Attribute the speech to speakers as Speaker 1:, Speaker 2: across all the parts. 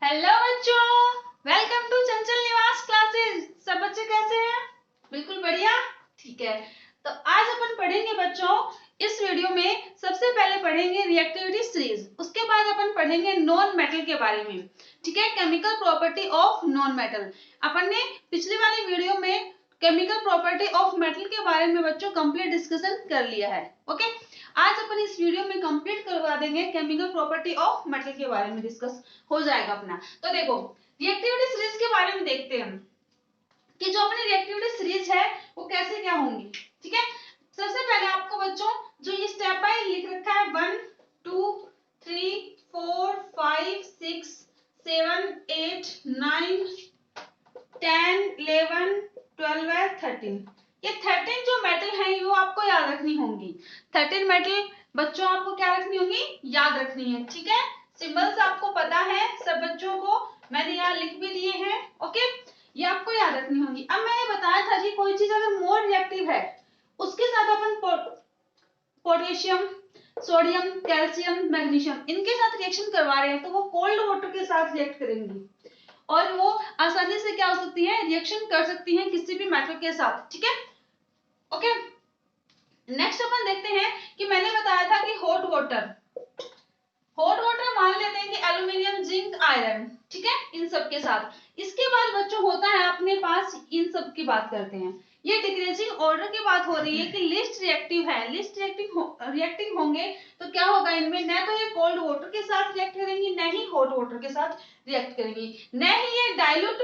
Speaker 1: Hello बच्चों, welcome to चंचल निवास classes. सब बच्चे कैसे हैं? बिल्कुल बढ़िया। ठीक है, तो आज अपन पढ़ेंगे बच्चों इस वीडियो में सबसे पहले पढ़ेंगे रिएक्टिविटी सीरीज, उसके बाद अपन पढ़ेंगे नॉन मेटल के बारे में। ठीक है, chemical property of non metal. अपन ने पिछले वाले वीडियो में केमिकल प्रॉपर्टी ऑफ मेटल के बारे में बच्चों कंप्लीट डिस्कशन कर लिया है। ओके, आज अपन इस वीडियो में कंप्लीट करवा देंगे केमिकल प्रॉपर्टी ऑफ मेटल के बारे में डिस्कस हो जाएगा अपना। तो देखो रिएक्टिविटी सीरीज के बारे में देखते हैं कि जो अपनी रिएक्टिविटी सीरीज है वो कैसे क्या होंगी। ठीक है, सबसे पहले आपको बच्चों जो ये स्टेप बाय लिख रखा है 1 2 3 4 5 6 7 8 9 10 11 12 है 13। ये 13 जो मेटल है वो आपको याद रखनी होंगी। 13 मेटल बच्चों आपको क्या रखनी होगी, याद रखनी है। ठीक है, सिंबल्स आपको पता है सब बच्चों को, मैंने यहाँ लिख भी दिए हैं। ओके, ये आपको याद रखनी होंगी। अब मैंने बताया था कि कोई चीज अगर मोर रिएक्टिव है उसके साथ अपन पोटेशियम, सोडियम, कैल्शियम, मैग्नीशियम इनके साथ रिएक्शन करवा रहे हैं तो वो कोल्ड वाटर के साथ रिएक्ट करेंगी और वो आसानी से क्या हो सकती है, रिएक्शन कर सकती हैं किसी भी मेटल के साथ। ठीक है, ओके। नेक्स्ट अपन देखते हैं कि मैंने बताया था कि हॉट वाटर मान लेते हैं कि एल्यूमिनियम, जिंक, आयरन। ठीक है, इन सब के साथ। इसके बाद बच्चों होता है अपने पास, इन सब की बात करते हैं। ये डिक्रीजिंग ऑर्डर की बात हो रही है कि लिस्ट रिएक्टिव है, लिस्ट रिएक्टिव होंगे तो क्या होगा इनमें, न तो ये कोल्ड वाटर के साथ रिएक्ट करेंगी, न ही हॉट वाटर के साथ रिएक्ट करेंगी, न ही ये डाइल्यूट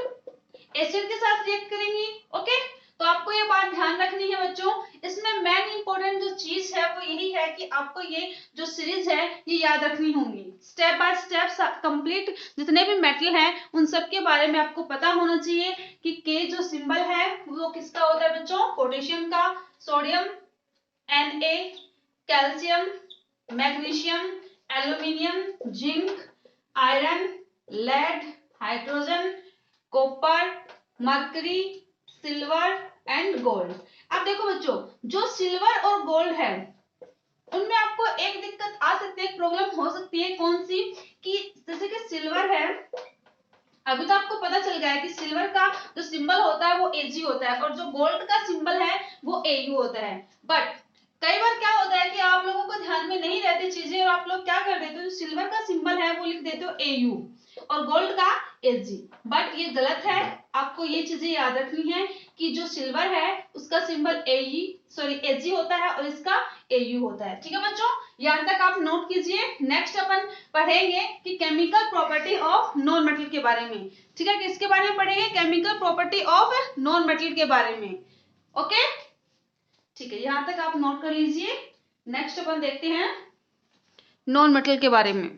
Speaker 1: एसिड के साथ रिएक्ट करेंगी। ओके, तो आपको ये बात ध्यान रखनी है बच्चों। इसमें मेन इंपॉर्टेंट जो चीज है वो यही है कि आपको ये जो सीरीज है ये याद रखनी होंगी। स्टेप बाय स्टेप कंप्लीट जितने भी मेटल हैं उन सब के बारे में आपको पता होना चाहिए कि के जो सिंबल है वो किसका होता है बच्चों, पोटेशियम का, sodium Na, calcium, magnesium, aluminium, zinc, iron, lead, hydrogen, copper, mercury, silver and gold. अब देखो बच्चों जो सिल्वर और गोल्ड है उनमें आपको एक दिक्कत आ सकती है, एक प्रॉब्लम हो सकती है। कौन सी, कि जैसे कि सिल्वर है, अभी तो आपको पता चल गया है कि सिल्वर का जो सिंबल होता है वो Ag होता है और जो गोल्ड का सिंबल है वो Au होता है। बट कई बार क्या होता है कि आप लोगों को ध्यान में नहीं रहती चीजें और आप लोग क्या कर देते हो, जो सिल्वर का सिंबल है वो लिख देते हो Au और गोल्ड का Ag। बट ये गलत है, आपको ये चीजें याद रखनी है कि जो सिल्वर है उसका सिंबल Ag होता है और इसका Au होता है। ठीक है बच्चों, यहाँ तक आप नोट कीजिए। नेक्स्ट अपन पढ़ेंगे कि chemical property of non metal के बारे में। ठीक है, किसके बारे में पढ़ेंगे, chemical property of non metal के बारे में। ओके, ठीक है, यहां तक आप नोट कर लीजिए। नेक्स्ट अपन देखते हैं नॉन मेटल के बारे में।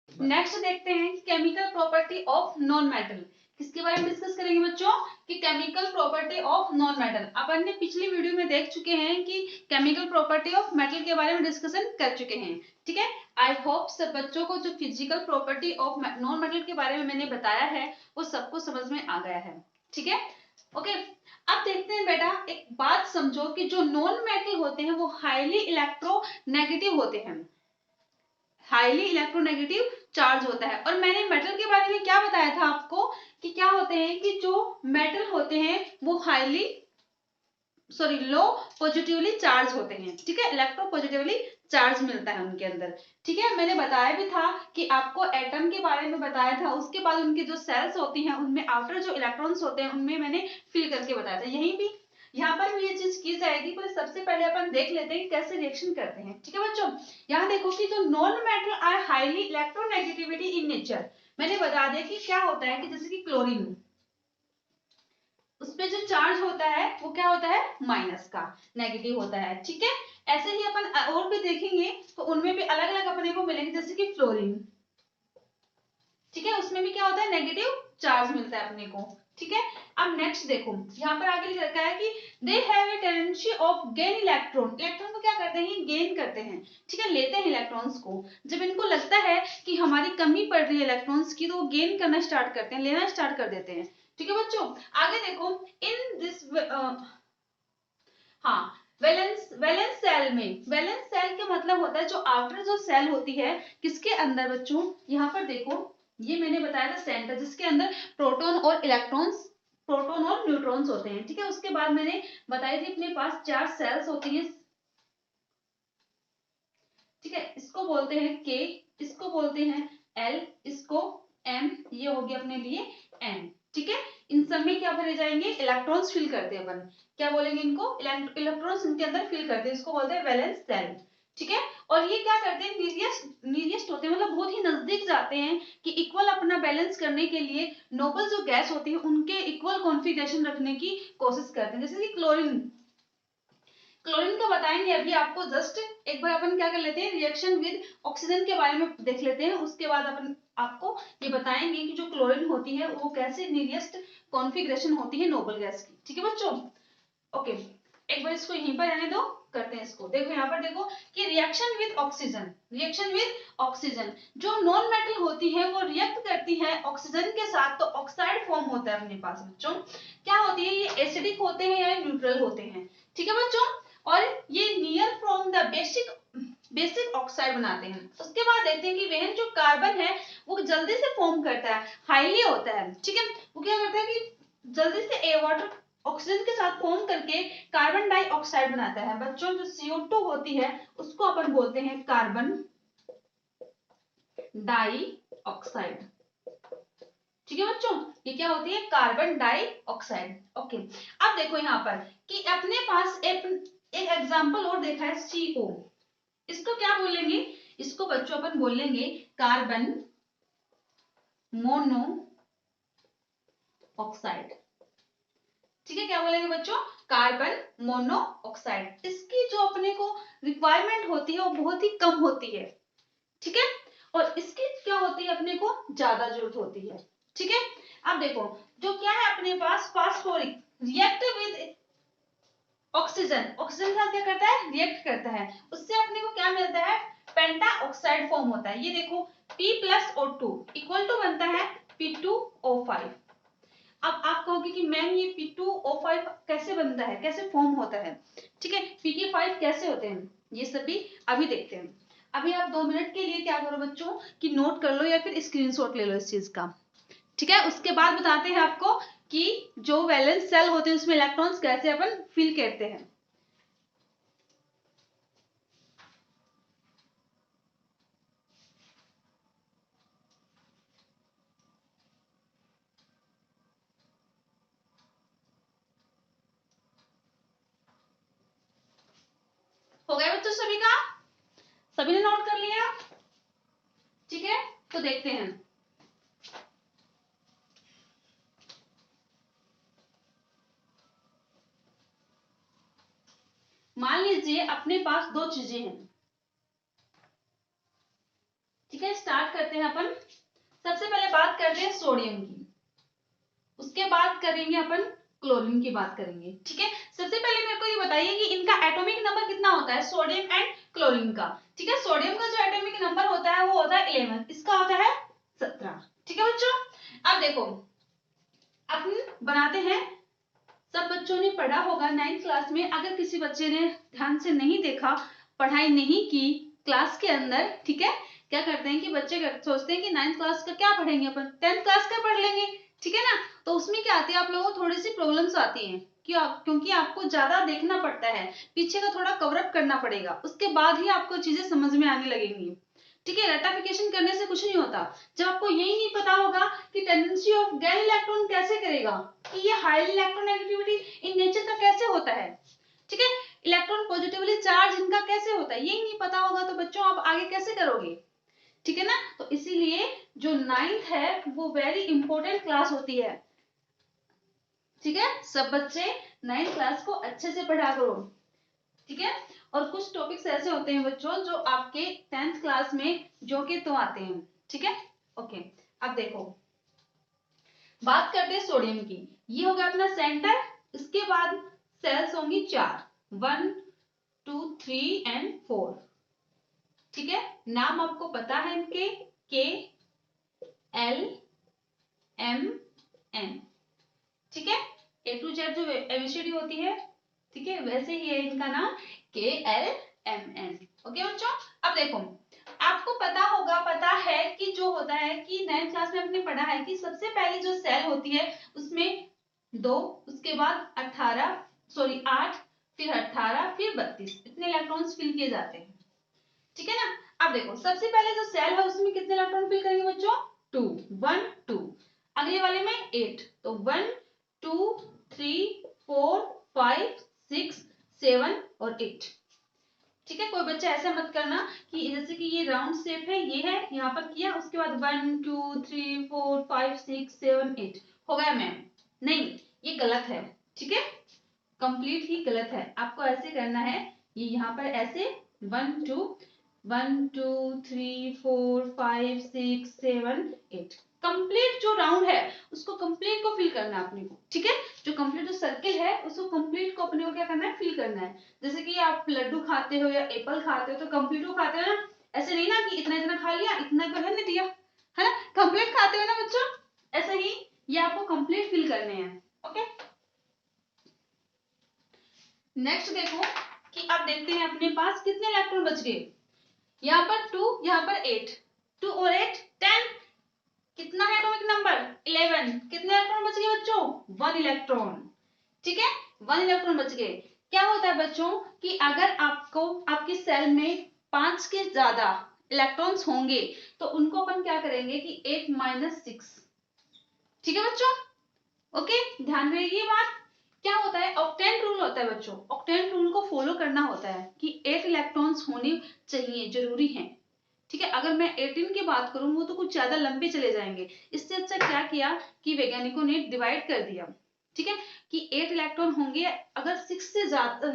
Speaker 1: नेक्स्ट देखते हैं chemical property of non metal. किसके बारे में डिस्कस करेंगे बच्चों, कि chemical property of non metal. अपन ने पिछली वीडियो में देख चुके हैं कि केमिकल प्रॉपर्टी ऑफ मेटल के बारे में डिस्कशन कर चुके हैं। ठीक है, आई होप सब बच्चों को जो physical property of non metal के बारे में मैंने बताया है वो सबको समझ में आ गया है। ठीक है, ओके। अब देखते हैं बेटा, एक बात समझो कि जो नॉन मेटल होते हैं वो हाईली इलेक्ट्रोनेगेटिव होते हैं, हाईली इलेक्ट्रोनेगेटिव चार्ज होता है। और मैंने मेटल के बारे में क्या बताया था आपको, कि क्या होते हैं कि जो मेटल होते हैं वो लो पॉजिटिवली चार्ज होते हैं। ठीक है, इलेक्ट्रो पॉजिटिवली चार्ज मिलता है उनके अंदर। ठीक है, मैंने बताया भी था कि आपको एटम के बारे में बताया था, उसके बाद उनकी जो सेल्स होती हैं उनमें आउटर जो इलेक्ट्रॉन्स होते हैं उनमें मैंने फिल करके बताया था। यहीं भी यहाँ पर भी ये चीज की जाएगी, पर सबसे पहले अपन देख लेते हैं कैसे रिएक्शन करते हैं। ठीक है बच्चों, यहाँ देखो कि जो non metal are highly electronegativity in nature, मैंने बता दिया कि क्या होता है कि जैसे कि क्लोरीन, उसपे जो चार्ज होता है वो क्या होता है, माइनस का, नेगेटिव होता है। ठीक है, ऐसे ही अपन और भी देखेंगे तो उनमें भी अलग अलग अपने को मिलेंगे, जैसे कि फ्लोरीन। ठीक है, उसमें भी क्या होता है, नेगेटिव चार्ज मिलता है अपने को। ठीक है, अब नेक्स्ट देखो यहाँ पर आगे लिख रखा है कि they have a tendency of gain electron. Electron को क्या करते हैं, गेन करते हैं। ठीक है, लेते हैं इलेक्ट्रॉन्स को। जब इनको लगता है कि हमारी कमी पड़ रही है इलेक्ट्रॉन्स की तो वो गेन करना स्टार्ट करते हैं, लेना स्टार्ट कर देते हैं। ठीक है बच्चों, आगे देखो इन दिस हाँ, वैलेंस सेल का मतलब होता है जो आउटर जो सेल होती है किसके अंदर बच्चों, यहाँ पर देखो ये मैंने बताया था सेंटर, जिसके अंदर प्रोटॉन और न्यूट्रॉन्स होते हैं, ठीक है। उसके बाद मैंने बताई थी अपने पास 4 सेल्स होती है, ठीक है। इसको बोलते हैं के, इसको बोलते हैं एल, इसको एम, ये हो गया अपने लिए एन, ठीक है। इन सब में क्या भरे जाएंगे, इलेक्ट्रॉन्स फिल करते हैं अपन, क्या बोलेंगे इनको, इलेक्ट्रॉन्स इनके अंदर फिल करते हैं, इसको बोलते हैं वैलेंस सेल, ठीक है। और ये क्या करते हैं, नियरेस्ट होते हैं, मतलब बहुत ही नजदीक जाते हैं कि इक्वल अपना बैलेंस करने के लिए नोबल जो गैस होती है उनके इक्वल कॉन्फ़िगरेशन रखने की कोशिश करते हैं। जैसे कि क्लोरीन का बताएंगे अभी आपको, जस्ट एक बार अपन क्या कर लेते हैं, रिएक्शन विद ऑक्सीजन के बारे में देख लेते हैं, उसके बाद अपन आपको ये बताएंगे कि जो क्लोरीन होती है वो कैसे नियरेस्ट कॉन्फ़िगरेशन होती है नोबल गैस की, ठीक है बच्चों। ओके, एक बार इसको यहीं पर रहने दो, करते हैं इसको। देखो यहाँ पर देखो कि रिएक्शन विद ऑक्सीजन जो नॉन मेटल होती है वो रिएक्ट करती है ऑक्सीजन के साथ, तो ऑक्साइड फॉर्म होता है अपने पास बच्चों। क्या होती है, ये एसिडिक होते हैं या न्यूट्रल होते हैं, ठीक है बच्चों। और ये near from the basic oxide बनाते हैं। उसके बाद देखते हैं कि वह जो कार्बन है वो जल्दी से फॉर्म करता है, हाईली होता है, ठीक है। वो क्या करता है कि जल्दी से वाटर ऑक्सीजन के साथ फॉर्म करके कार्बन डाइऑक्साइड बनाता है बच्चों। जो CO2 होती है उसको अपन बोलते हैं कार्बन डाइऑक्साइड, ठीक है बच्चों। ये क्या होती है, कार्बन डाइऑक्साइड। ओके, अब देखो यहाँ पर कि अपने पास एक एग्जांपल और देखा है CO, इसको क्या बोलेंगे, इसको बच्चों अपन बोलेंगे कार्बन मोनो ऑक्साइड, ठीक है। क्या बोलेंगे बच्चों, कार्बन मोनो ऑक्साइड। इसकी जो अपने को रिक्वायरमेंट होती है वो बहुत ही कम होती है, ठीक है। और इसकी क्या होती है, अपने को ज्यादा जरूरत होती है, ठीक है। अब देखो जो क्या है अपने पास, phosphoric react with oxygen, oxygen के साथ क्या करता है, रिएक्ट करता है, उससे अपने को क्या मिलता है, पेंटा ऑक्साइड फॉर्म होता है। ये देखो P+O2 इक्वल टू बनता है P2O5। अब आप कहोगे कि मैम ये P2O5 कैसे बनता है, कैसे फॉर्म होता है, ठीक है। Pk5 कैसे होते हैं, ये सभी अभी देखते हैं। अभी आप 2 मिनट के लिए क्या करो बच्चों कि नोट कर लो या फिर स्क्रीनशॉट ले लो इस चीज का, ठीक है। उसके बाद बताते हैं आपको कि जो वैलेंस सेल होते हैं उसमें इलेक्ट्रॉन्स कैसे अपन फिल करते हैं। हो गया बच्चों सभी का, सभी ने नोट कर लिया, ठीक है। तो देखते हैं, मान लीजिए अपने पास 2 चीजें हैं, ठीक है। स्टार्ट करते हैं अपन, सबसे पहले बात करते हैं सोडियम की, उसके बाद करेंगे अपन क्लोरीन की बात करेंगे, ठीक है। सबसे पहले मेरे को ये बताइए कि इनका एटॉमिक नंबर कितना होता है, सोडियम एंड क्लोरीन का, ठीक है। सोडियम का जो एटॉमिक नंबर होता है वो होता है 11, इसका होता है 17, ठीक है बच्चों। अब देखो अपन बनाते हैं, सब बच्चों ने पढ़ा होगा 9th क्लास में, अगर किसी बच्चे ने ध्यान से नहीं देखा, पढ़ाई नहीं की क्लास के अंदर, ठीक है। क्या करते हैं कि बच्चे सोचते हैं कि 9th क्लास का क्या पढ़ेंगे अपन, 10th क्लास का पढ़ लेंगे, ठीक है ना। तो उसमें क्या आती है, आप लोगों को थोड़ी सी प्रॉब्लम्स आती हैं, क्योंकि आपको ज्यादा देखना पड़ता है, पीछे का थोड़ा कवर अप करना पड़ेगा, उसके बाद ही आपको चीजें समझ में आने लगेंगी, ठीक है। रेटाफिकेशन करने से कुछ नहीं होता। जब आपको यही नहीं पता होगा कि टेंडेंसी ऑफ गैर इलेक्ट्रॉन कैसे करेगा, कि ये हाईली इलेक्ट्रोनेगेटिविटी इन नेचर का कैसे होता है, ठीक है। इलेक्ट्रॉन पॉजिटिवली चार्ज इनका कैसे होता है, यही नहीं पता होगा तो बच्चों आप आगे कैसे करोगे, ठीक है ना। तो इसीलिए जो 9th है वो वेरी इंपॉर्टेंट क्लास होती है, ठीक है। सब बच्चे 9th क्लास को अच्छे से पढ़ा करो, ठीक है। और कुछ टॉपिक्स ऐसे होते हैं बच्चों जो आपके 10th क्लास में जो के तो आते हैं, ठीक है। ओके, अब देखो बात करते हैं सोडियम की, ये होगा अपना सेंटर, इसके बाद सेल्स होंगी 4, 1 2 3 एंड 4, ठीक है। नाम आपको पता है इनके, के एल एम एन, ठीक है। A to Z जो एबीसीडी होती है ठीक है, वैसे ही है इनका नाम KLMN। ओके बच्चों, अब देखो आपको पता है कि जो होता है कि 9th क्लास में आपने पढ़ा है कि सबसे पहले जो सेल होती है उसमें 2, उसके बाद 8, फिर 18, फिर 32 इतने इलेक्ट्रॉन्स फिल किए जाते हैं। ठीक है ना। अब देखो सबसे पहले जो सेल है उसमें कितने इलेक्ट्रॉन फिल करेंगे बच्चों? 2, 1 2। अगले वाले में 8, तो 1 2 3 4 5 6 7 और 8। ठीक है, कोई बच्चा ऐसा मत करना कि जैसे कि ये राउंड शेप है, ये है, यहाँ पर किया, उसके बाद 1 2 3 4 5 6 7 8 हो गया मैम, नहीं, ये गलत है। ठीक है, कंप्लीट ही गलत है। आपको ऐसे करना है, ये यहाँ पर ऐसे 1 2 1 2 3 4 5 6 7 8 कंप्लीट जो राउंड है उसको कंप्लीट को फिल करना है अपने को। ठीक है, जो कंप्लीट जो सर्किल है उसको कंप्लीट को अपने को क्या करना है? फिल करना है। जैसे कि आप लड्डू खाते हो या एप्पल खाते हो तो कंप्लीट को खाते हो ना, ऐसे नहीं ना कि इतना इतना खा लिया, इतना को है नहीं दिया, है ना, कंप्लीट खाते हो ना बच्चों, ऐसे ही ये आपको कंप्लीट फिल करने हैं। ओके, नेक्स्ट देखो कि अब देखते हैं अपने पास कितने इलेक्ट्रॉन बच गए। यहाँ पर 2, यहाँ पर 8, 2 और 8 10, कितना है एटॉमिक नंबर? 11। कितने इलेक्ट्रॉन बच गए बच्चों? 1 इलेक्ट्रॉन। ठीक है, 1 इलेक्ट्रॉन बच गए। क्या होता है बच्चों कि अगर आपको आपकी सेल में 5 के ज्यादा इलेक्ट्रॉन्स होंगे तो उनको अपन क्या करेंगे कि 8 - 6। ठीक है बच्चों, ओके, ध्यान रखिए ये बात। क्या होता है? ऑक्टेन रूल होता है बच्चों, ऑक्टेन रूल को फॉलो करना होता है कि 8 इलेक्ट्रॉन्स होने चाहिए, जरूरी है। ठीक है, अगर मैं 18 की बात करूं वो तो कुछ ज्यादा लंबे चले जाएंगे। इससे अच्छा क्या किया कि वैज्ञानिकों ने डिवाइड कर दिया। ठीक है, कि 8 इलेक्ट्रॉन होंगे, अगर 6 से ज्यादा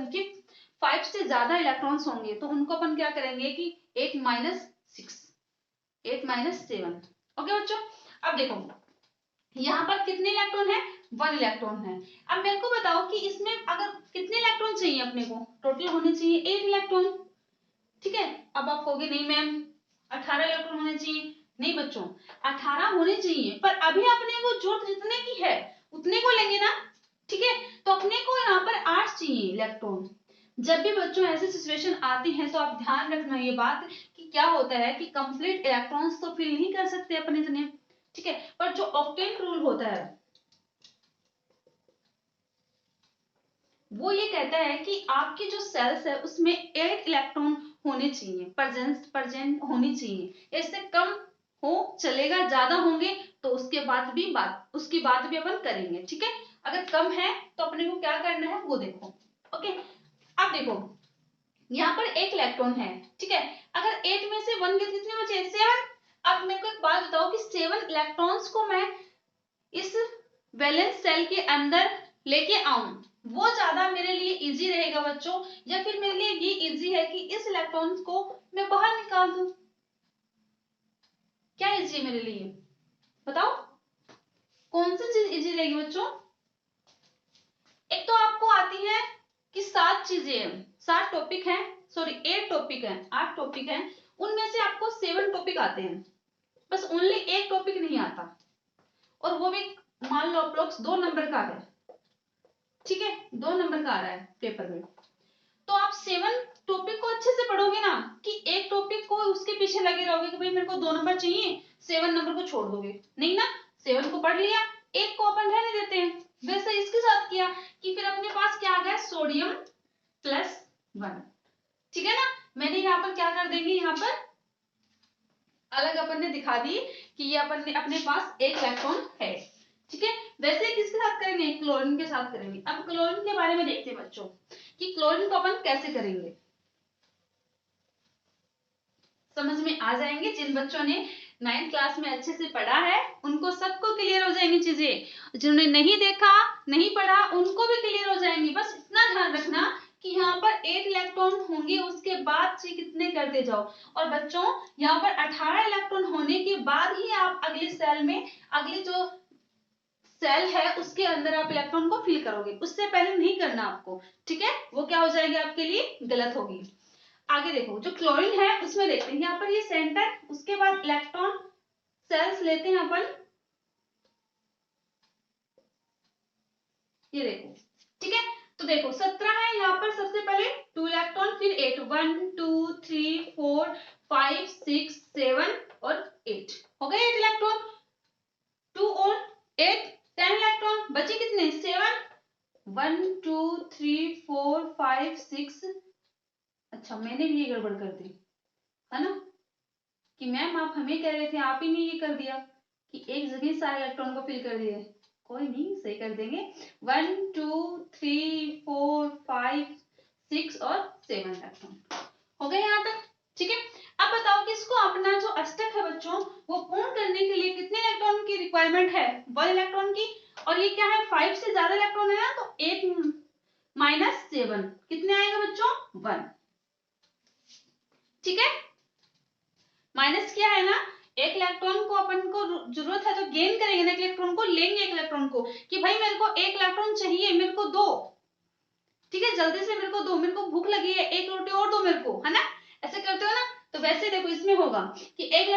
Speaker 1: 5 से ज्यादा इलेक्ट्रॉन्स होंगे तो उनको अपन क्या करेंगे कि 8 - 6, 8 - 7। ओके बच्चों, अब देखो यहाँ पर कितने इलेक्ट्रॉन है? 1 इलेक्ट्रॉन है। अब मेरे को बताओ कि इसमें अगर कितने इलेक्ट्रॉन चाहिए अपने को? टोटल होने चाहिए 8 इलेक्ट्रॉन। ठीक है, अब आप कहोगे नहीं मैम 18 इलेक्ट्रॉन होने चाहिए। नहीं बच्चों, 18 होने चाहिए, पर अभी अपने को जरूरत जितने की है उतने को लेंगे ना। ठीक है, तो अपने को यहाँ पर 8 चाहिए इलेक्ट्रॉन। जब भी बच्चों ऐसी सिचुएशन आती है तो आप ध्यान रखना ये बात कि क्या होता है कि कंप्लीट इलेक्ट्रॉन्स तो फिल नहीं कर सकते अपन इतने। ठीक है, पर जो ऑक्टेन रूल होता है वो ये कहता है कि आपकी जो सेल्स है उसमें 8 इलेक्ट्रॉन होने चाहिए, प्रेजेंट होनी चाहिए। इससे कम हो चलेगा, ज्यादा होंगे तो उसकी बात भी अपन करेंगे। ठीक है, अगर कम है तो अपने को क्या करना है वो देखो। ओके, अब देखो यहाँ पर 1 इलेक्ट्रॉन है। ठीक है, अगर 8 में से 1 कितने बचे? 7। अब मेरे को एक बात बताओ कि 7 इलेक्ट्रॉन्स को मैं इस वैलेंस सेल के अंदर लेके आऊं, वो ज्यादा मेरे लिए इजी रहेगा बच्चों, या फिर मेरे लिए ये इजी है कि इस इलेक्ट्रॉन्स को मैं बाहर निकाल दूं? क्या इजी है मेरे लिए? बताओ कौन सी चीज इजी रहेगी बच्चों? एक तो आपको आती है कि 7 चीजें, 7 टॉपिक हैं, सॉरी 8 टॉपिक हैं, 8 टॉपिक हैं, उनमें से आपको 7 टॉपिक आते हैं, बस ओनली एक टॉपिक नहीं आता, और वो भी मान लो अप्रोक्स 2 नंबर का है। ठीक है, 2 नंबर का आ रहा है पेपर में, तो आप 7 टॉपिक को अच्छे से पढ़ोगे ना, कि एक टॉपिक को उसके पीछे लगे रहोगे कि भाई मेरे को 2 नंबर चाहिए, 7 नंबर को छोड़ दोगे नहीं ना। 7 को पढ़ लिया, एक को अपन रहने देते हैं। वैसे इसके साथ किया कि फिर अपने पास क्या आ गया? सोडियम +1। ठीक है ना, मैंने यहाँ पर क्या कर देंगे, यहाँ पर अलग अपन ने दिखा दी कि ये अपन ने अपने पास एक इलेक्ट्रॉन है। ठीक है, वैसे किसके साथ करेंगे? क्लोरीन के साथ करेंगे। अब क्लोरीन के बारे में देखते हैं बच्चों कि क्लोरीन को अपन कैसे करेंगे। समझ में आ जाएंगे जिन बच्चों ने 9th क्लास में अच्छे से पढ़ा है उनको सबको क्लियर हो जाएंगी चीजें, जिन्होंने नहीं देखा नहीं पढ़ा उनको भी क्लियर हो जाएंगी। बस इतना ध्यान रखना कि यहाँ पर 8 इलेक्ट्रॉन होंगे, उसके बाद से कितने करते जाओ। और बच्चों यहाँ पर 18 इलेक्ट्रॉन होने के बाद ही आप अगली सेल में, अगली जो सेल है उसके अंदर आप इलेक्ट्रॉन को फिल करोगे, उससे पहले नहीं करना आपको। ठीक है, वो क्या हो जाएगी आपके लिए? गलत होगी। आगे देखो जो क्लोरीन है उसमें देखते हैं, यहाँ पर ये सेंटर, उसके बाद इलेक्ट्रॉन सेल्स लेते हैं अपन, ये देखो। ठीक है, तो देखो 17 है यहाँ पर, सबसे पहले 2 इलेक्ट्रॉन, फिर 8, 1 2 3 4 5 6 7 और 8 हो गए 8 इलेक्ट्रॉन। 2 और 8 10 इलेक्ट्रॉन, बचे कितने 7, 1 2 3 4 5 6। अच्छा मैंने भी ये गड़बड़ कर दी है ना, कि मैम आप हमें कह रहे थे, आप ही ने ये कर दिया कि एक जगह सारे इलेक्ट्रॉन को फिल कर दिए। कोई नहीं, सही कर देंगे। 1 2 3 4 5 6 और 7 इलेक्ट्रॉन हो गए यहाँ तक। ठीक है, अब बताओ कि इसको अपना जो अष्टक है बच्चों वो पूर्ण करने के लिए कितने इलेक्ट्रॉन की रिक्वायरमेंट है, 1 इलेक्ट्रॉन की। और ये क्या है 5 से ज्यादा इलेक्ट्रॉन है ना, तो 8 माइनस 7 कितने आएगा बच्चों 1। ठीक है, माइनस क्या है ना, एक इलेक्ट्रॉन को अपन को जरूरत है तो गेन करेंगे ना, एक इलेक्ट्रॉन को लेंगे, एक इलेक्ट्रॉन को कि भाई मेरे को एक इलेक्ट्रॉन चाहिए, मेरे को दो। ठीक है, जल्दी से मेरे को दो, मेरे को भूख लगी है, एक रोटी और दो मेरे को, है ना, ऐसे करते हो ना। तो वैसे देखो इसमें होगा कि एक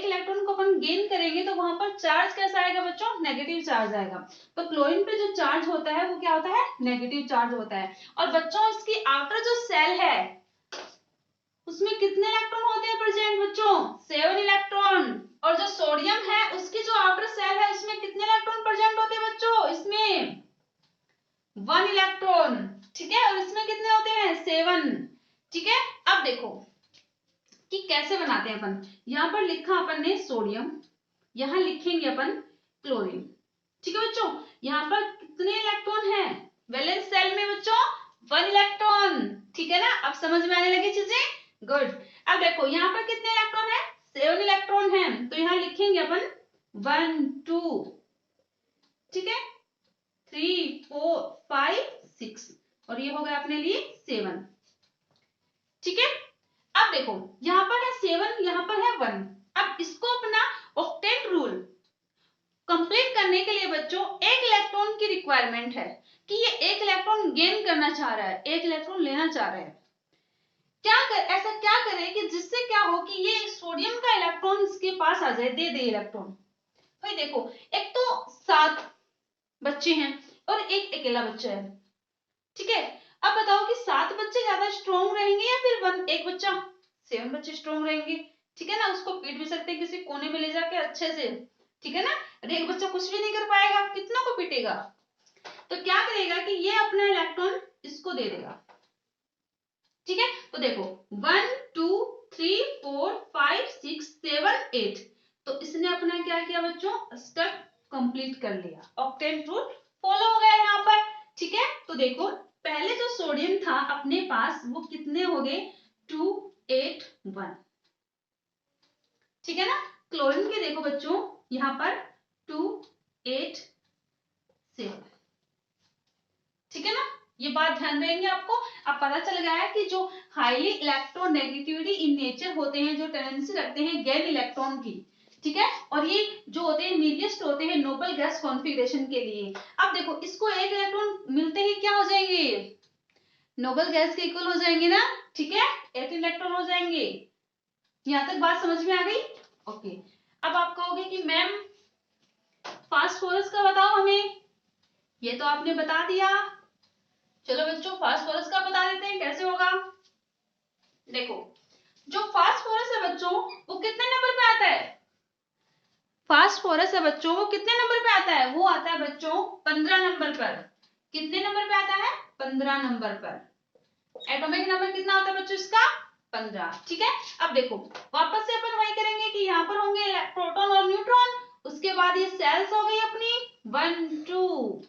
Speaker 1: इलेक्ट्रॉन को अपन गेन करेंगे तो वहां पर चार्ज कैसा आएगा बच्चों, नेगेटिव चार्ज आएगा। तो क्लोरीन पे जो चार्ज होता है वो क्या होता है, नेगेटिव चार्ज होता है। और बच्चों इसकी आउटर जो सेल है उसमें कितने इलेक्ट्रॉन होते हैं प्रेजेंट बच्चों, 7 इलेक्ट्रॉन। और जो सोडियम है उसकी जो आउटर सेल है उसमें कितने इलेक्ट्रॉन प्रेजेंट होते हैं बच्चों, इसमें 1 इलेक्ट्रॉन। ठीक है, और इसमें कितने होते हैं 7। ठीक है, अब देखो कि कैसे बनाते हैं अपन। यहाँ पर लिखा अपन ने सोडियम, यहाँ लिखेंगे अपन क्लोरीन। ठीक है बच्चों, यहाँ पर कितने इलेक्ट्रॉन है वैलेंस सेल में बच्चों, 1 इलेक्ट्रॉन। ठीक है ना, अब समझ में आने लगी चीजें, गुड। अब देखो यहाँ पर कितने इलेक्ट्रॉन है, 7 इलेक्ट्रॉन है, तो यहाँ लिखेंगे अपन 1 2, ठीक है 3 4 5 6 और ये हो गया अपने लिए 7। ठीक है, अब देखो यहाँ पर है 7, यहाँ पर है 1। अब इसको अपना ऑक्टेट रूल कंप्लीट करने के लिए बच्चों एक इलेक्ट्रॉन की रिक्वायरमेंट है कि ये एक इलेक्ट्रॉन गेन करना चाह रहा है, एक इलेक्ट्रॉन लेना चाह रहा है। ऐसा क्या करे कि जिससे क्या हो कि ये सोडियम का इलेक्ट्रॉन इसके पास आ जाए, दे दे इलेक्ट्रॉन। भाई देखो एक तो 7 बच्चे हैं और एक अकेला बच्चा है। ठीक है, अब बताओ कि 7 बच्चे ज्यादा स्ट्रॉन्ग रहेंगे या फिर एक बच्चा, 7 बच्चे स्ट्रॉन्ग रहेंगे। ठीक है ना, उसको पीट भी सकते हैं किसी कोने में ले जाके अच्छे से। ठीक है ना, अरे एक बच्चा कुछ भी नहीं कर पाएगा, कितना को पीटेगा। तो क्या करेगा कि ये अपना इलेक्ट्रॉन इसको दे देगा। ठीक है, तो देखो 1 2 3 4 5 6 7 8, तो इसने अपना क्या किया बच्चों, स्टेप कंप्लीट कर लिया, ऑक्टेट रूल फॉलो हो गया यहाँ पर। ठीक है, तो देखो पहले जो सोडियम था अपने पास वो कितने हो गए 2 8 1। ठीक है ना, क्लोरीन के देखो बच्चों यहाँ पर 2 8 7। ठीक है ना, ये बात ध्यान देंगे आपको। अब पता चल गया है कि जो हाईली इलेक्ट्रोनेगेटिविटी इन नेचर होते हैं, जो टेंडेंसी रखते हैं गेन इलेक्ट्रॉन की। ठीक है, और ये जो होते हैं नीलिएस्ट होते हैं नोबल गैस कॉन्फ़िगरेशन के लिए। अब देखो इसको एक इलेक्ट्रॉन मिलते ही क्या हो जाएंगे, नोबल गैस के इक्वल हो जाएंगे ना। ठीक है, 8 इलेक्ट्रॉन हो जाएंगे। यहां तक बात समझ में आ गई, ओके। अब आप कहोगे कि मैम फास्फोरस का बताओ हमें, ये तो आपने बता दिया। चलो बच्चों फास्फोरस का बता देते हैं कैसे होगा। देखो जो फास्फोरस है बच्चों वो कितने नंबर पे आता है, फास्फोरस है बच्चों वो कितने नंबर पे आता है, वो आता है बच्चों 15 नंबर पर। कितने नंबर पे आता है, 15 नंबर पर। एटॉमिक नंबर कितना होता है बच्चों इसका, 15। ठीक है, अब देखो वापस से अपन वही करेंगे कि यहाँ पर होंगे प्रोटॉन और न्यूट्रॉन, उसके बाद ये सेल्स हो गई अपनी 1 2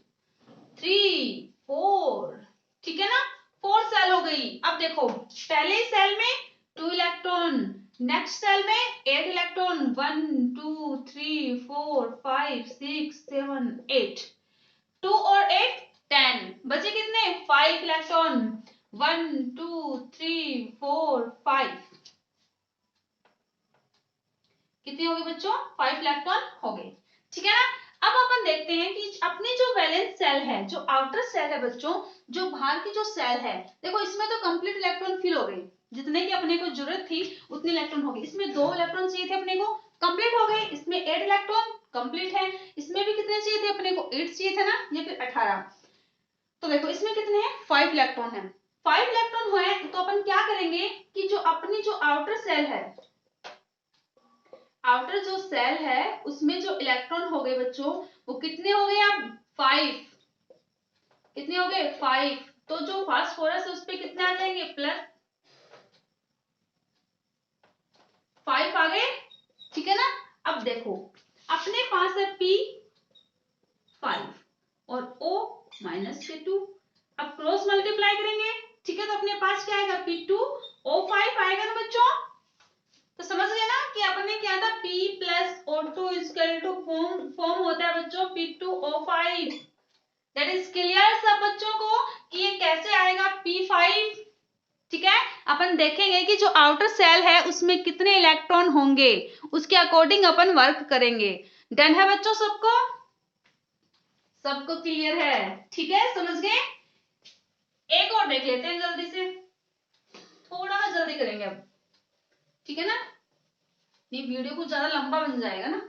Speaker 1: 3 4। ठीक है ना, 4 सेल हो गई। अब देखो पहले ही सेल में 2 इलेक्ट्रॉन, नेक्स्ट सेल में 8 इलेक्ट्रॉन, 1 2 3 4 5 6 7 8, 2 और 8 10, बचे कितने 5 इलेक्ट्रॉन, 1 2 3 4 5, कितने हो गए बच्चों 5 इलेक्ट्रॉन हो गए। ठीक है ना, अब अपन देखते हैं कि अपनी जो वैलेंस सेल है, जो आउटर सेल है बच्चों, जो बाहर की जो सेल है, देखो इसमें तो कंप्लीट इलेक्ट्रॉन फिल हो गए, जितने की अपने को जरूरत थी उतने इलेक्ट्रॉन हो गए। इसमें 2 इलेक्ट्रॉन चाहिए थे अपने को, कंप्लीट हो गए। इसमें 8 इलेक्ट्रॉन कंप्लीट है, इसमें भी कितने चाहिए थे अपने को 8 चाहिए थे ना, या फिर 18। तो देखो इसमें कितने हैं, 5 इलेक्ट्रॉन है। 5 इलेक्ट्रॉन है तो अपन क्या करेंगे कि जो अपनी जो आउटर सेल है, आउटर जो सेल है उसमें जो इलेक्ट्रॉन हो गए बच्चों वो कितने हो गए, अब 5, कितने हो गए 5। तो जो फास्फोरस है उस पे कितने आ जाएंगे, +5 आ गए, ठीक है ना। अब देखो अपने पास है P5 और O-2, अब क्रॉस मल्टीप्लाई करेंगे, ठीक है, तो अपने पास क्या आएगा, P2O5 आएगा ना बच्चों। तो समझ गए ना कि अपने क्या था, P plus O2 equal to form होता है बच्चों P2O5। दैट इज क्लियर सब बच्चों को कि ये कैसे आएगा P5, ठीक है। अपन देखेंगे कि जो आउटर सेल है उसमें कितने इलेक्ट्रॉन होंगे, उसके अकॉर्डिंग अपन वर्क करेंगे। डन है बच्चों सबको, सबको क्लियर है, ठीक है, समझ गए। एक और देख लेते हैं जल्दी से, थोड़ा सा जल्दी करेंगे अब, ठीक है ना, ये वीडियो कुछ ज्यादा लंबा बन जाएगा ना।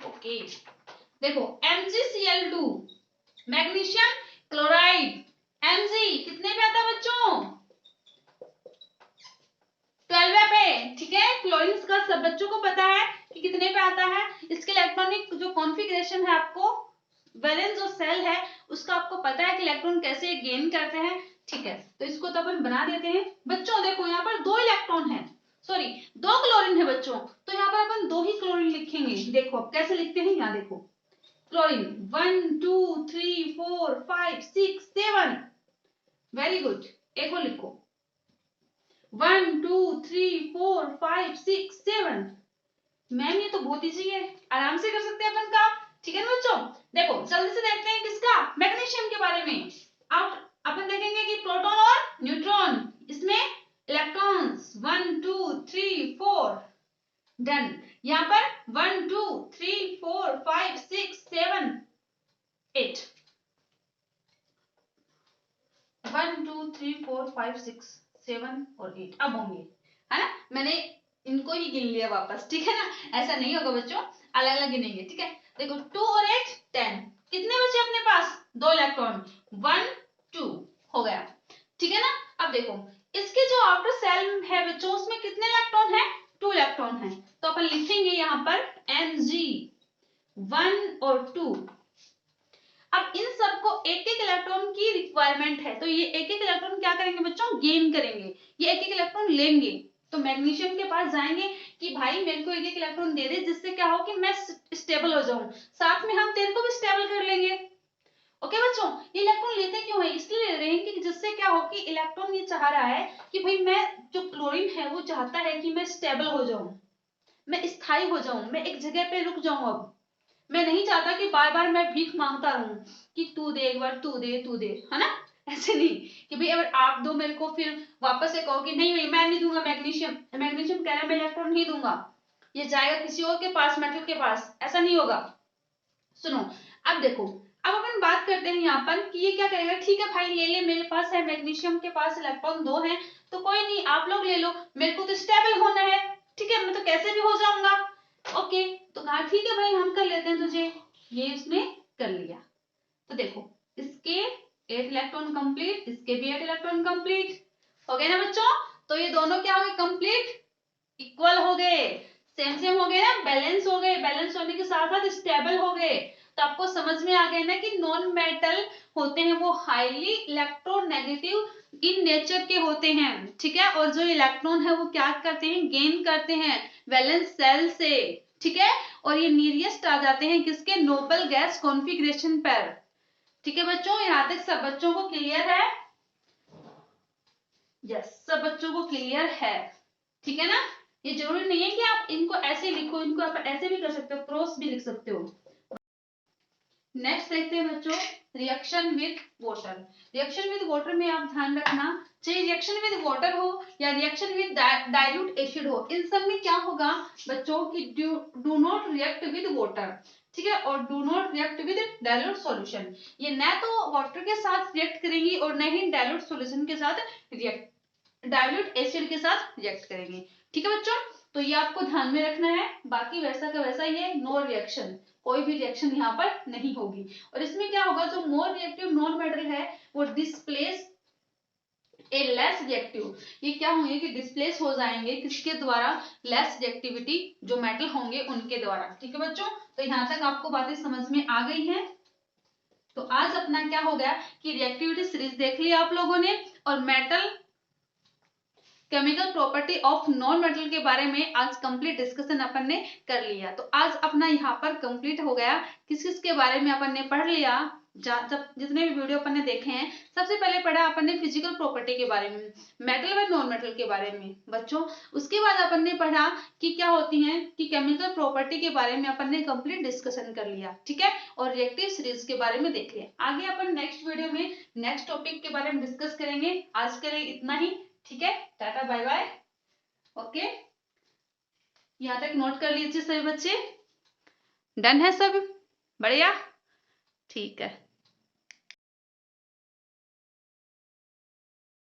Speaker 1: ओके देखो MgCl2 मैग्नीशियम क्लोराइड, Mg कितने पे आता है बच्चों, 12 पे, ठीक है। क्लोरीन का सब बच्चों को पता है कि कितने पे आता है। इसके इलेक्ट्रॉनिक जो कॉन्फ़िगरेशन है आपको, वैलेंस जो सेल है उसका आपको पता है कि इलेक्ट्रॉन कैसे गेन करते हैं, ठीक है। तो इसको तो अपन बना देते हैं बच्चों। देखो यहाँ पर 2 इलेक्ट्रॉन है, सॉरी 2 क्लोरीन है बच्चों, तो यहाँ पर अपन 2 ही क्लोरीन लिखेंगे। देखो अब कैसे लिखते हैं, यहाँ देखो क्लोरीन 1 2 3 4 5 6 7, वेरी गुड। एक और लिखो 1 2 3 4 5 6 7। मैम ये तो बहुत इजी है, आराम से कर सकते हैं अपन काम, ठीक है ना बच्चों। देखो जल्दी से देखते हैं किसका, मैग्नीशियम के बारे में। अब अपन देखेंगे कि प्रोटॉन और न्यूट्रॉन, इसमें इलेक्ट्रॉन्स 1 2 3 4, डन। यहाँ पर 1 2 3 4 5 6 7 8, 1 2 3 4 5 6 7 और 8 अब होंगे, है ना। मैंने इनको ही गिन लिया वापस, ठीक है ना, ऐसा नहीं होगा बच्चों, अलग अलग गिनेंगे, ठीक है। देखो 2 और 8 10, कितने बचे अपने पास, 2 इलेक्ट्रॉन, 1 2 हो गया, ठीक है ना। अब देखो इसके जो आउटर सेल है बच्चों उसमें कितने इलेक्ट्रॉन है, 2 इलेक्ट्रॉन है। तो अपन लिखेंगे यहाँ पर Mg 1 और 2। अब इन सबको एक एक इलेक्ट्रॉन की रिक्वायरमेंट है, तो ये एक एक इलेक्ट्रॉन क्या करेंगे बच्चों, गेन करेंगे, ये एक एक इलेक्ट्रॉन लेंगे। तो मैग्नीशियम के पास जाएंगे कि भाई मेरे को एक एक इलेक्ट्रॉन दे दे जिससे क्या हो कि मैं स्टेबल हो जाऊं, साथ में हम तेरे को भी स्टेबल कर लेंगे। ओके बच्चों, ये इलेक्ट्रॉन लेते क्यों है, इसलिए ले रहे हैं कि जिससे क्या हो कि इलेक्ट्रॉन ये चाह रहा है कि भाई मैं, जो क्लोरीन है वो चाहता है कि मैं स्टेबल हो जाऊं, मैं स्थायी हो जाऊं, मैं एक जगह पे रुक जाऊं। अब मैं नहीं चाहता कि बार बार मैं भीख मांगता रहूं कि तू दे, एक बार तू दे, है ना। ऐसे नहीं कि भाई अगर आप दो मेरे को फिर वापस से कहो कि नहीं भाई मैं नहीं दूंगा मैग्नीशियम, मैग्नीशियम कह रहा है मैं इलेक्ट्रॉन नहीं दूंगा, ये जाएगा किसी और के पास, मेटल के पास, ऐसा नहीं होगा। सुनो अब देखो, अब अपन बात करते हैं यहाँ पर कि ये क्या करेगा, ठीक है भाई ले ले, मेरे पास है मैग्नीशियम के पास इलेक्ट्रॉन 2 है, तो कोई नहीं आप लोग ले लो, मेरे को तो स्टेबल होना है, ठीक है, मैं तो कैसे भी हो जाऊंगा। ओके तो कहा ठीक है भाई हम कर लेते हैं तुझे, ये उसने कर लिया। तो देखो इसके 8 इलेक्ट्रॉन कंप्लीट, इसके भी 8 इलेक्ट्रॉन कंप्लीट हो गए ना बच्चों। तो ये दोनों क्या हो गए, कंप्लीट इक्वल हो गए, सेम सेम हो गए ना, बैलेंस हो गए, बैलेंस होने के साथ साथ स्टेबल हो गए। तो आपको समझ में आ गया ना कि नॉन मेटल होते हैं वो हाईली इलेक्ट्रोनेगेटिव इन नेचर के होते हैं, ठीक है। और जो इलेक्ट्रॉन है वो क्या करते हैं, गेन करते हैं वैलेंस सेल से, ठीक है। और ये नियरेस्ट आ जाते हैं किसके, नोबल गैस कॉन्फ़िगरेशन पर, ठीक है बच्चों। यहाँ तक सब बच्चों को क्लियर है, यस सब बच्चों को क्लियर है, ठीक है ना। ये जरूरी नहीं है कि आप इनको ऐसे लिखो, इनको आप ऐसे भी कर सकते हो, क्रॉस भी लिख सकते हो। नेक्स्ट देखते हैं बच्चों reaction with water. Reaction with water में आप ध्यान रखना, चाहे रिएक्शन विद वाटर हो या रिएक्शन विद डाइल्यूट एसिड हो, इन सब में क्या होगा बच्चों की do not react with water, ठीक है, और do not react with dilute solution. ये न तो वाटर के साथ रिएक्ट करेंगी और न ही डाइल्यूट सॉल्यूशन के साथ रिएक्ट, डाइल्यूट एसिड के साथ रिएक्ट करेंगे, ठीक है बच्चों। तो ये आपको ध्यान में रखना है। बाकी वैसा का वैसा ये नो रिएक्शन, कोई भी रिएक्शन यहाँ पर नहीं होगी। और इसमें क्या होगा, जो मोर रिएक्टिव नॉन मेटल है वो डिस्प्लेस ए लेस रिएक्टिव, ये क्या होंगे कि डिस्प्लेस हो जाएंगे किसके द्वारा, लेस रिएक्टिविटी जो मेटल होंगे उनके द्वारा। ठीक है बच्चों, तो यहाँ तक आपको बातें समझ में आ गई हैं। तो आज अपना क्या हो गया कि रिएक्टिविटी सीरीज देख लिया आप लोगों ने, और metal chemical property of non metal के बारे में आज कंप्लीट डिस्कशन अपन ने कर लिया। तो आज अपना यहाँ पर कंप्लीट हो गया, किस किस के बारे में अपन ने पढ़ लिया। जब जितने भी वीडियो अपन ने देखे हैं, सबसे पहले पढ़ा अपन ने फिजिकल प्रॉपर्टी के बारे में, मेटल व नॉन मेटल के बारे में बच्चों। उसके बाद अपन ने पढ़ा कि क्या होती है कि केमिकल प्रॉपर्टी के बारे में अपन ने कंप्लीट डिस्कशन कर लिया। ठीक है, और रिएक्टिव सीरीज के बारे में देख लिया। आगे अपन नेक्स्ट वीडियो में नेक्स्ट टॉपिक के बारे में डिस्कस करेंगे। आज के लिए इतना ही। ठीक है, टाटा बाय बाय। ओके, यहाँ तक नोट कर लीजिए सभी बच्चे। डन है सब, बढ़िया, ठीक है।